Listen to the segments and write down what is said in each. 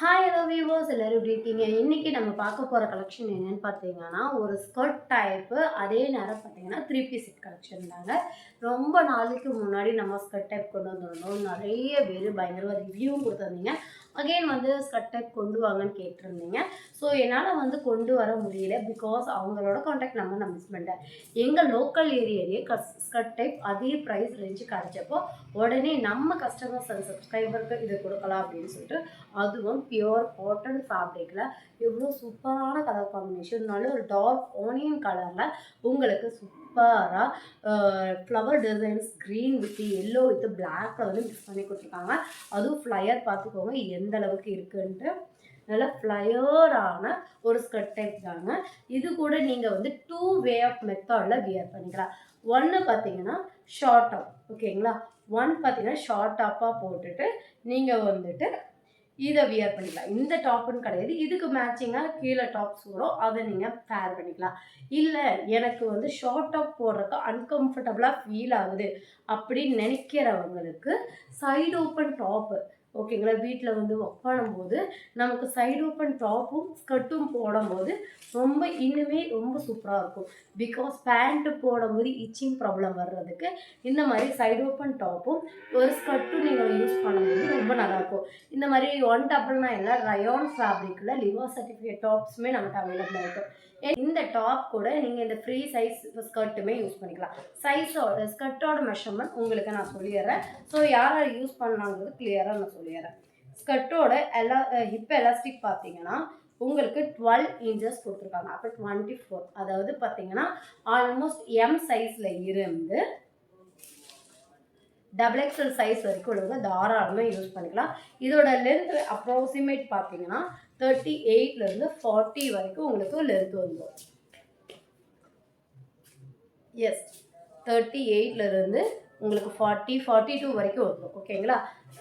Hi hello viewers எல்லாரும் எப்படி இருக்கீங்க? இன்னைக்கு நம்ம பார்க்க போகிற கலெக்ஷன் என்னன்னு பார்த்தீங்கன்னா ஒரு ஸ்கர்ட் டைப்பு, அதே நேரம் பார்த்தீங்கன்னா த்ரீ பீஸ் செட் கலெக்ஷன் தாங்க. ரொம்ப நாளைக்கு முன்னாடி நம்ம ஸ்கர்ட் டைப் கொண்டு வந்திருந்தோம். நிறைய பேர் பயங்கரமாக ரிவ்யூவும் கொடுத்துருந்தீங்க. அகெயின் வந்து ஸ்கர்ட் டைப் கொண்டு வாங்கன்னு கேட்டிருந்தீங்க. ஸோ என்னால் வந்து கொண்டு வர முடியல, பிகாஸ் அவங்களோட காண்டாக்ட் நம்பர் நான் மிஸ் பண்ணிட்டேன். எங்கள் லோக்கல் ஏரியாலேயே ஸ்கர்ட் டைப் அதே ப்ரைஸ் ரேஞ்சு கிடச்சப்போ உடனே நம்ம கஸ்டமர்ஸ் அண்ட் சப்ஸ்கிரைபருக்கு இது கொடுக்கலாம் அப்படின்னு சொல்லிட்டு, அதுவும் பியூர் காட்டன் ஃபேப்ரிக்கில் எவ்வளோ சூப்பரான கலர் காம்பினேஷன், நல்ல ஒரு டார்க் ஆனியன் கலரில் உங்களுக்கு சூப்பராக flower designs green with yellow with பிளாக்கை வந்து மிக்ஸ் பண்ணி கொடுத்துருக்காங்க. அதுவும் ஃப்ளையர் பார்த்துக்கோங்க எந்த அளவுக்கு இருக்குன்ட்டு. நல்ல ஃப்ளையரான ஒரு ஸ்கர்ட் டைப் தாங்க. இது கூட நீங்கள் வந்து 2 வே ஆஃப் மெத்தடில் வியர் பண்ணிக்கலாம். ஒன்று பார்த்தீங்கன்னா ஷார்ட் டாப், ஓகேங்களா. ஒன் பார்த்தீங்கன்னா ஷார்ட் டாப்பாக போட்டுட்டு நீங்கள் வந்துட்டு இதை வியர் பண்ணிக்கலாம். இந்த டாப்புன்னு கிடையாது, இதுக்கு மேட்சிங்காக கீழே டாப்ஸ் வரும், அதை நீங்கள் பேர் பண்ணிக்கலாம். இல்லை எனக்கு வந்து ஷார்ட் டாப் போடுறதுக்கு அன்கம்ஃபர்டபுளாக ஃபீல் ஆகுது அப்படின்னு நினைக்கிறவங்களுக்கு சைடு ஓப்பன் டாப்பு, ஓகேங்களா. வீட்டில் வந்து ஒர்க் பண்ணும்போது நமக்கு சைடு ஓப்பன் டாப்பும் ஸ்கர்ட்டும் போடும்போது இன்னுமே ரொம்ப சூப்பராக இருக்கும். பிகாஸ் பேண்ட்டு போடும்போது இச்சிங் ப்ராப்ளம் வர்றதுக்கு இந்த மாதிரி சைடு ஓப்பன் டாப்பும் ஒரு ஸ்கர்ட்டும் நீங்கள் யூஸ் பண்ணும்போது ரொம்ப நல்லாயிருக்கும். இந்த மாதிரி 199 ரயான் ஃபேப்ரிக்கில் லிவோ சர்டிஃபிகேட் டாப்ஸுமே நமக்கு அவைலபிளாக இருக்கும். இந்த டாப் கூட நீங்கள் இந்த ஃப்ரீ சைஸ் ஸ்கர்ட்டுமே யூஸ் பண்ணிக்கலாம். சைஸோட ஸ்கர்ட்டோட மெஷர்மெண்ட் உங்களுக்கு நான் சொல்லிடுறேன். ஸோ யார் யூஸ் பண்ணலாங்கிறது கிளியராக நான் சொல்லிடுறேன். ஸ்கர்ட்டோட ஹிப் எலாஸ்டிக் பார்த்தீங்கன்னா உங்களுக்கு 12 இன்ச்சஸ் கொடுத்துருக்காங்க. அப்போ 24, அதாவது பார்த்தீங்கன்னா ஆல்மோஸ்ட் எம் சைஸில் இருந்து XXL சைஸ் வரைக்கும் உள்ளவங்க தாராளமாக யூஸ் பண்ணிக்கலாம். இதோட லென்த் அப்ராக்சிமேட் பார்த்தீங்கன்னா 38லேருந்து 40 வரைக்கும் உங்களுக்கு லென்த் வந்துடும். எஸ், 38லேருந்து உங்களுக்கு 42 வரைக்கும் வந்துடும், ஓகேங்களா.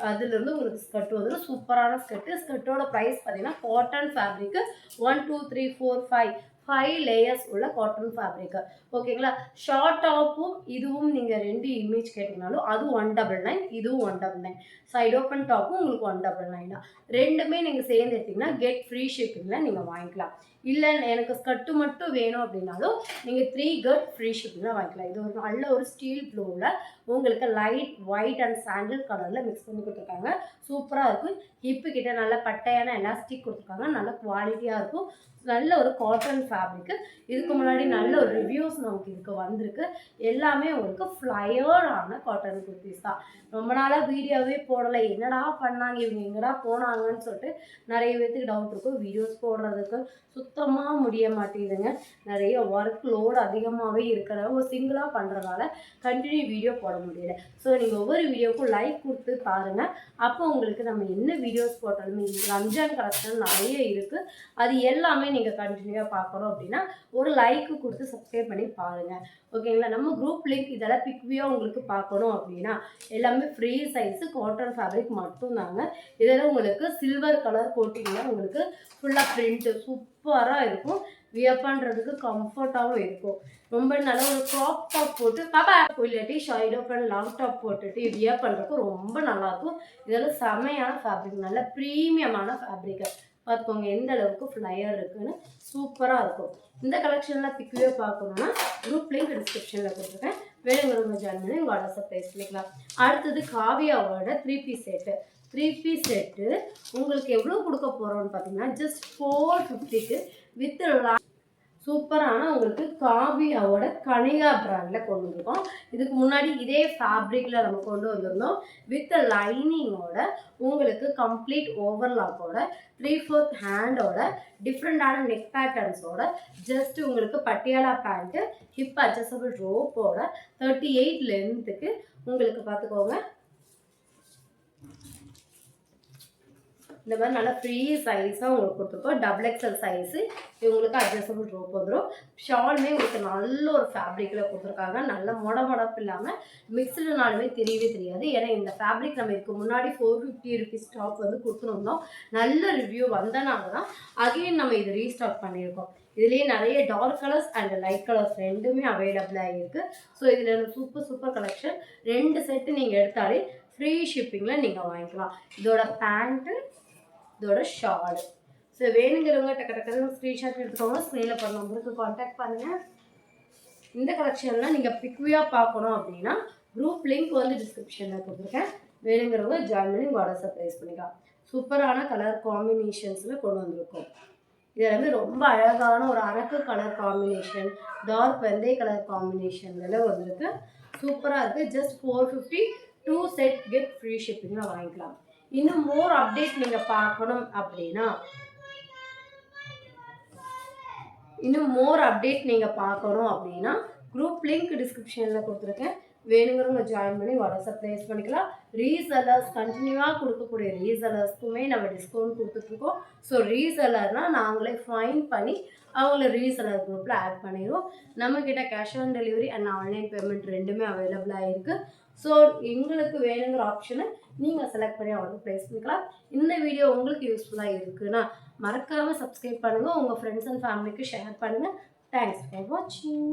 அதுலேருந்து உங்களுக்கு ஸ்கர்ட் வந்துடும். சூப்பரான ஸ்கர்ட்டோட ப்ரைஸ் பார்த்தீங்கன்னா காட்டன் ஃபேப்ரிக்கு 1 2 3 4 5 லேயர்ஸ் உள்ள காட்டன் ஃபேப்ரிக்கு, ஓகேங்களா. ஷார்ட் டாப்பும் இதுவும் நீங்கள் 2 இமேஜ் கேட்டிங்கனாலும் அது 199, இதுவும் 199. சைடு ஓப்பன் டாப்பும் உங்களுக்கு 199 தான். ரெண்டுமே நீங்கள் சேர்ந்து எடுத்திங்கன்னா கெட் ஃப்ரீ ஷிப்பிங்கில் நீங்கள் வாங்கிக்கலாம். இல்லை எனக்கு ஸ்கர்ட்டு மட்டும் வேணும் அப்படின்னாலும் நீங்கள் 3 கட் ஃப்ரீ ஷிப்பிங்கில் வாங்கிக்கலாம். இது ஒரு நல்ல ஒரு ஸ்டீல் ப்ளூவில் உங்களுக்கு லைட் ஒயிட் அண்ட் சாண்டில் கலரில் மிக்ஸ் பண்ணி கொடுத்துருக்காங்க. சூப்பராக இருக்கும். ஹிப்பு கிட்ட நல்ல பட்டையான எலாஸ்டிக் கொடுத்துருக்காங்க. நல்ல குவாலிட்டியாக இருக்கும். நல்ல ஒரு காட்டன் ஃபேப்ரிக்கு. இதுக்கு முன்னாடி நல்ல ஒரு ரிவ்யூஸ் நமக்கு இதுக்கு வந்திருக்கு. எல்லாமே உங்களுக்கு ஃப்ளையரான காட்டன் குர்த்திஸ் தான். ரொம்ப நாளாக வீடியோவே போடலை, என்னடா பண்ணாங்க இவங்க, எங்கடா போனாங்கன்னு சொல்லிட்டு நிறைய பேருக்கு டவுட் இருக்கும். வீடியோஸ் போடுறதுக்கு சுத்தமாக முடிய மாட்டேங்குதுங்க. நிறைய ஒர்க் லோடு அதிகமாகவே இருக்கிறவங்க சிங்கிளாக பண்ணுறதால கண்டினியூ வீடியோ போட முடியல. ஸோ நீங்கள் ஒவ்வொரு வீடியோவுக்கும் லைக் கொடுத்து பாருங்கள். அப்போ உங்களுக்கு நம்ம என்ன வீடியோஸ் போட்டாலுமே ரம்ஜான் கலெக்ஷன் நிறைய இருக்குது, அது எல்லாமே நீங்கள் கண்டினியூவாக பார்க்கணும் அப்படின்னா ஒரு லைக்கு கொடுத்து சப்ஸ்கிரைப் பண்ணி பாருங்கள், ஓகேங்களா. நம்ம குரூப் லிங்க் இதெல்லாம் பிக்வியாக உங்களுக்கு பார்க்கணும் அப்படின்னா எல்லாமே ஃப்ரீ சைஸு காட்டன் ஃபேப்ரிக் மட்டும்தாங்க. இதெல்லாம் உங்களுக்கு சில்வர் கலர் கோட்டிங்கில் உங்களுக்கு ஃபுல்லாக பிரிண்ட்டு சூப்பராக இருக்கும். வியர் பண்ணுறதுக்கு கம்ஃபர்ட்டாகவும் இருக்கும். ரொம்ப நல்ல ஒரு க்ராப் டாப் போட்டு பாப்பா இல்லாட்டி ஷைட் ஓப்பன் லாங் டாப் போட்டுட்டு வியர் பண்ணுறதுக்கு ரொம்ப நல்லாயிருக்கும். இதெல்லாம் செமையான ஃபேப்ரிக், நல்ல ப்ரீமியமான ஃபேப்ரிக்கு. பார்த்துக்கோங்க எந்த அளவுக்கு ஃப்ளையர் இருக்குன்னு, சூப்பராக இருக்கும். இந்த கலெக்ஷனில் பிக்வியோ பார்க்கணுன்னா குரூப் லிங்க் டிஸ்கிரிப்ஷனில் கொடுத்துருக்கேன். வேணுங்கிறவங்க ஜாயின் பண்ணி வாட்ஸ்அப் ப்ரைஸ் பண்ணிக்கலாம். அடுத்தது காவியாவோட 3 பீஸ் செட்டு. 3 பீஸ் செட்டு உங்களுக்கு எவ்வளோ கொடுக்க போகிறோம்னு பார்த்தீங்கன்னா ஜஸ்ட் 450க்கு வித் சூப்பரான உங்களுக்கு காவியாவோட கனிகா பிராண்டில் கொண்டு வந்திருக்கோம். இதுக்கு முன்னாடி இதே ஃபேப்ரிக்கில் நம்ம கொண்டு வந்திருந்தோம். வித் லைனிங்கோட உங்களுக்கு கம்ப்ளீட் ஓவர்லாக்கோட 3/4 ஹேண்டோட டிஃப்ரெண்டான நெக் பேட்டர்ன்ஸோட ஜஸ்ட் உங்களுக்கு பட்டியாலா பேண்ட்டு ஹிப் அட்ஜஸ்டபிள் ரோப்போட 38 லென்த்துக்கு உங்களுக்கு பார்த்துக்கோங்க. இந்த மாதிரி நல்லா ஃப்ரீ சைஸாக உங்களுக்கு கொடுத்துருக்கோம். XXL சைஸு இவங்களுக்கு அட்ஜஸ்டபிள் ரோப் வந்துடும். ஷாலுமே உங்களுக்கு நல்ல ஒரு ஃபேப்ரிக்கில் கொடுத்துருக்காங்க. நல்ல மொடப்பு இல்லாமல் மிக்சடுனாலுமே தெரியவே தெரியாது. ஏன்னா இந்த ஃபேப்ரிக் நம்ம இதுக்கு முன்னாடி 450 ருபீஸ் டாப் வந்து கொடுத்துருந்தோம். நல்ல ரிவ்யூ வந்தனால தான் அகைன் நம்ம இது ரீஸ்டாக் பண்ணியிருக்கோம். இதுலேயே நிறைய dark colours and light colours ரெண்டுமே அவைலபிளாக இருக்குது. ஸோ இதில் சூப்பர் கலெக்ஷன். 2 செட்டு நீங்கள் எடுத்தாலே ஃப்ரீ ஷிப்பிங்கில் நீங்கள் வாங்கிக்கலாம். இதோட பேண்ட்டு இதோட ஷால். ஸோ வேணுங்கிறவங்க டக்கு ஸ்க்ரீன்ஷாட் எடுத்துக்கோங்க. ஸ்க்ரீனில் பண்ண நம்பருக்கு காண்டாக்ட் பண்ணுங்கள். இந்த கலெக்ஷன்லாம் நீங்கள் பிக்வியாக பார்க்கணும் அப்படின்னா குரூப் லிங்க் வந்து டிஸ்கிரிப்ஷனில் கொடுத்துருக்கேன். வேணுங்கிறவங்க ஜாயின் பண்ணி ஆர்டர் சர்ப்ரைஸ் பண்ணிக்கலாம். சூப்பரான கலர் காம்பினேஷன்ஸில் கொண்டு வந்திருக்கோம். இதில் வந்து ரொம்ப அழகான ஒரு அரக்கு கலர் காம்பினேஷன், டார்க் வெந்தய கலர் காம்பினேஷனில் வந்திருக்கு. சூப்பராக இருக்குது. ஜஸ்ட் 450, 2 செட் கெட் ஃப்ரீ ஷிப்பிங்கில் வாங்கிக்கலாம். இன்னும் மோர் அப்டேட் நீங்கள் பார்க்கணும் அப்படின்னா குரூப் லிங்க் டிஸ்கிரிப்ஷனில் கொடுத்துருக்கேன். வேணுங்கிறவங்க ஜாயின் பண்ணி வாட்ஸ்அப் ப்ளேஸ் பண்ணிக்கலாம். ரீசெல்லர்ஸ் கண்டினியூவாக கொடுக்கக்கூடிய ரீசெல்லர்ஸ்க்குமே நம்ம டிஸ்கவுண்ட் கொடுத்துட்ருக்கோம். ஸோ ரீசெல்லர்னால் நாங்களே ஃபைன் பண்ணி அவங்கள ரீசெல்லர் குரூப்பில் ஆட் பண்ணிடுவோம். நம்மக்கிட்ட cash on delivery and online payment ரெண்டுமே அவைலபிளாக இருக்குது. ஸோ எங்களுக்கு வேணுங்கிற ஆப்ஷனை நீங்கள் செலக்ட் பண்ணி ஆர்டர் ப்ளேஸ் பண்ணிக்கலாம். இந்த வீடியோ உங்களுக்கு யூஸ்ஃபுல்லாக இருக்குன்னா மறக்காமல் சப்ஸ்கிரைப் பண்ணுங்கள். உங்கள் ஃப்ரெண்ட்ஸ் அண்ட் ஃபேமிலிக்கு ஷேர் பண்ணுங்கள். தேங்க்ஸ் ஃபார் வாட்சிங்.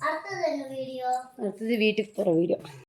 அடுத்தது வீட்டுக்கு போகிற வீடியோ.